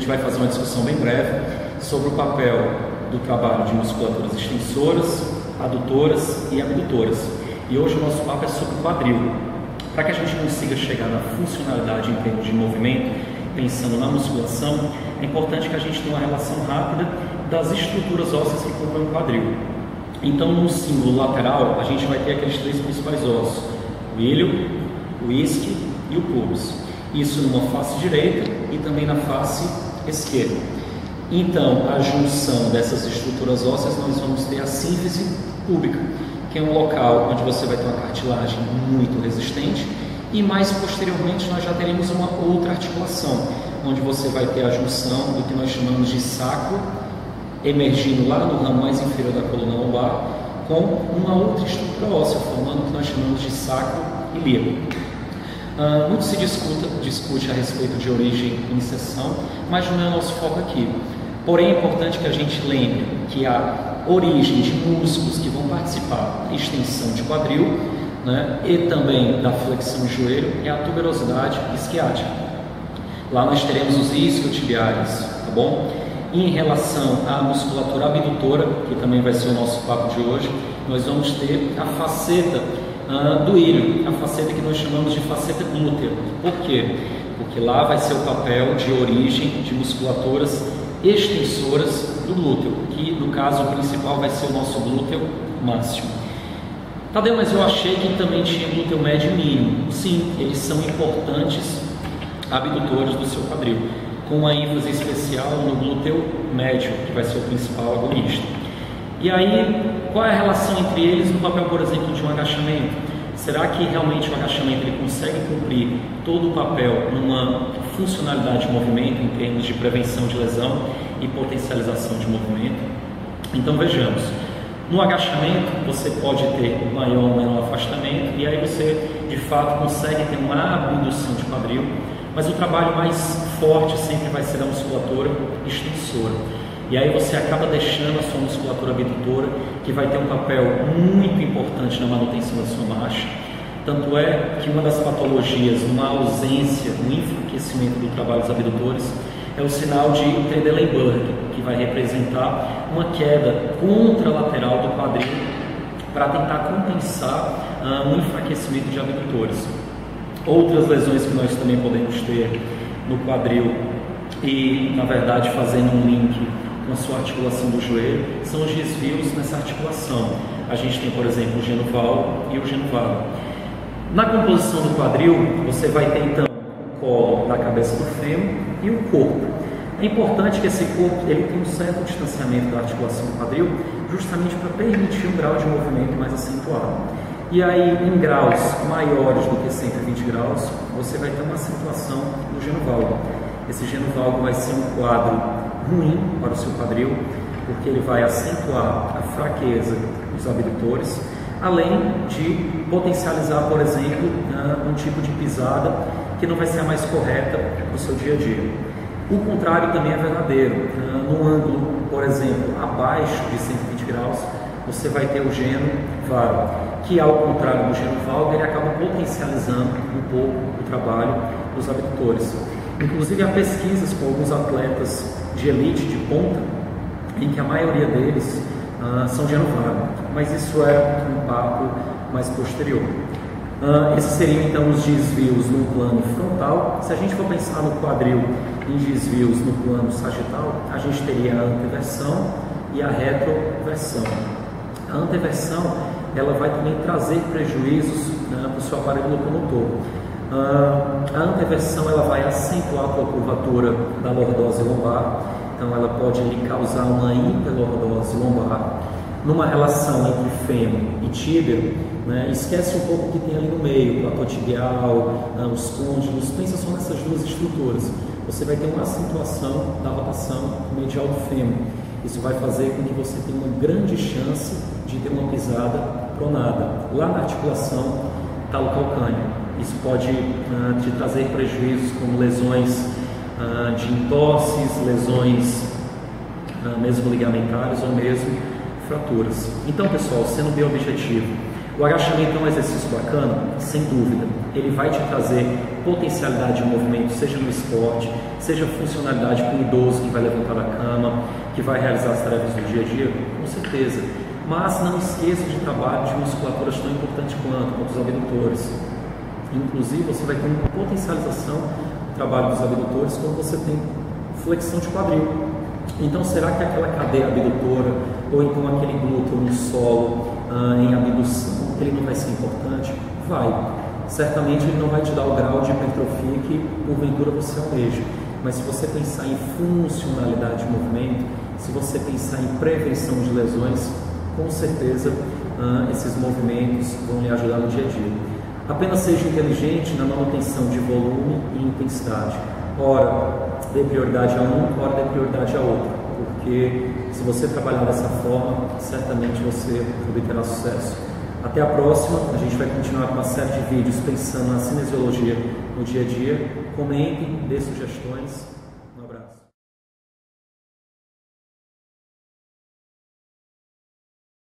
gente vai fazer uma discussão bem breve sobre o papel do trabalho de musculaturas extensoras, adutoras e abdutoras. E hoje o nosso papo é sobre o quadril. Para que a gente consiga chegar na funcionalidade em termos de movimento, pensando na musculação, é importante que a gente tenha uma relação rápida das estruturas ósseas que compõem o quadril. Então, no símbolo lateral, a gente vai ter aqueles três principais ossos: o ilho, o isquio e o pubis. Isso numa face direita e também na face esquerda. Então, a junção dessas estruturas ósseas, nós vamos ter a sínfise púbica, que é um local onde você vai ter uma cartilagem muito resistente, e mais posteriormente nós já teremos uma outra articulação, onde você vai ter a junção do que nós chamamos de sacro, emergindo lá no ramo mais inferior da coluna lombar, com uma outra estrutura óssea, formando o que nós chamamos de sacro ilíaco. Muito se discute a respeito de origem e inserção, mas não é o nosso foco aqui. Porém, é importante que a gente lembre que a origem de músculos que vão participar da extensão de quadril, né, e também da flexão de joelho, é a tuberosidade isquiática. Lá nós teremos os isquiotibiais, tá bom? E em relação à musculatura abdutora, que também vai ser o nosso papo de hoje, nós vamos ter a faceta do ilho, a faceta que nós chamamos de faceta glútea. Por quê? Porque lá vai ser o papel de origem de musculaturas extensoras do glúteo, que no caso principal vai ser o nosso glúteo máximo. Tadeu, mas eu achei que também tinha glúteo médio e mínimo. Sim, eles são importantes abdutores do seu quadril, com uma ênfase especial no glúteo médio, que vai ser o principal agonista. E aí, qual é a relação entre eles no papel, por exemplo, de um agachamento? Será que realmente o agachamento ele consegue cumprir todo o papel numa funcionalidade de movimento em termos de prevenção de lesão e potencialização de movimento? Então vejamos, no agachamento você pode ter maior ou menor afastamento e aí você de fato consegue ter uma abdução de quadril, mas o trabalho mais forte sempre vai ser a musculatura extensora. E aí você acaba deixando a sua musculatura abdutora, que vai ter um papel muito importante na manutenção da sua marcha. Tanto é que uma das patologias, uma ausência, um enfraquecimento do trabalho dos abdutores, é o sinal de Trendelenburg, que vai representar uma queda contralateral do quadril para tentar compensar um enfraquecimento de abdutores. Outras lesões que nós também podemos ter no quadril e, na verdade, fazendo um link com a sua articulação do joelho, são os desvios nessa articulação. A gente tem, por exemplo, o geno valgo e o geno vago. Na composição do quadril, você vai ter então o colo da cabeça do fêmur e o corpo. É importante que esse corpo ele tenha um certo distanciamento da articulação do quadril, justamente para permitir um grau de movimento mais acentuado. E aí, em graus maiores do que 120 graus, você vai ter uma acentuação do geno valgo. Esse geno valgo vai ser um quadro ruim para o seu quadril, porque ele vai acentuar a fraqueza dos abdutores, além de potencializar, por exemplo, um tipo de pisada que não vai ser a mais correta para o seu dia a dia. O contrário também é verdadeiro. No ângulo, por exemplo, abaixo de 120 graus, você vai ter o geno vago, que ao contrário do geno valgo, ele acaba potencializando um pouco o trabalho dos abdutores. Inclusive há pesquisas com alguns atletas de elite, de ponta, em que a maioria deles são geno vago, mas isso é um papo mais posterior. Esses seriam então os desvios no plano frontal. Se a gente for pensar no quadril em desvios no plano sagital, a gente teria a anteversão e a retroversão. A anteversão ela vai também trazer prejuízos para o seu aparelho locomotor. A anteversão ela vai acentuar a curvatura da lordose lombar, então ela pode lhe causar uma hiperlordose lombar. Numa relação entre fêmur e tíbia, né, esquece um pouco o que tem ali no meio, o platô tibial, os côndilos, pensa só nessas duas estruturas. Você vai ter uma acentuação da rotação medial do fêmur. Isso vai fazer com que você tenha uma grande chance de ter uma pisada pronada. Lá na articulação talocalcânea. Isso pode te trazer prejuízos como lesões de entosses, lesões mesmo ligamentares ou mesmo fraturas. Então, pessoal, sendo bem objetivo, O agachamento é um exercício bacana? Sem dúvida. Ele vai te trazer potencialidade de movimento, seja no esporte, seja funcionalidade para o idoso que vai levantar da cama, que vai realizar as tarefas do dia a dia, com certeza. Mas não esqueça de trabalho de musculaturas tão importante quanto os abdutores. Inclusive, você vai ter uma potencialização do trabalho dos abdutores quando você tem flexão de quadril. Então, será que aquela cadeia abdutora, ou então aquele glúteo no solo, em abdução, ele não vai ser importante? Vai. Certamente ele não vai te dar o grau de hipertrofia que porventura você almeja. Mas se você pensar em funcionalidade de movimento, se você pensar em prevenção de lesões, com certeza esses movimentos vão lhe ajudar no dia a dia. Apenas seja inteligente na manutenção de volume e intensidade. Ora, dê prioridade a um, ora dê prioridade a outro, porque se você trabalhar dessa forma, certamente você obterá sucesso. Até a próxima, a gente vai continuar com uma série de vídeos pensando na cinesiologia no dia a dia. Comentem, dê sugestões.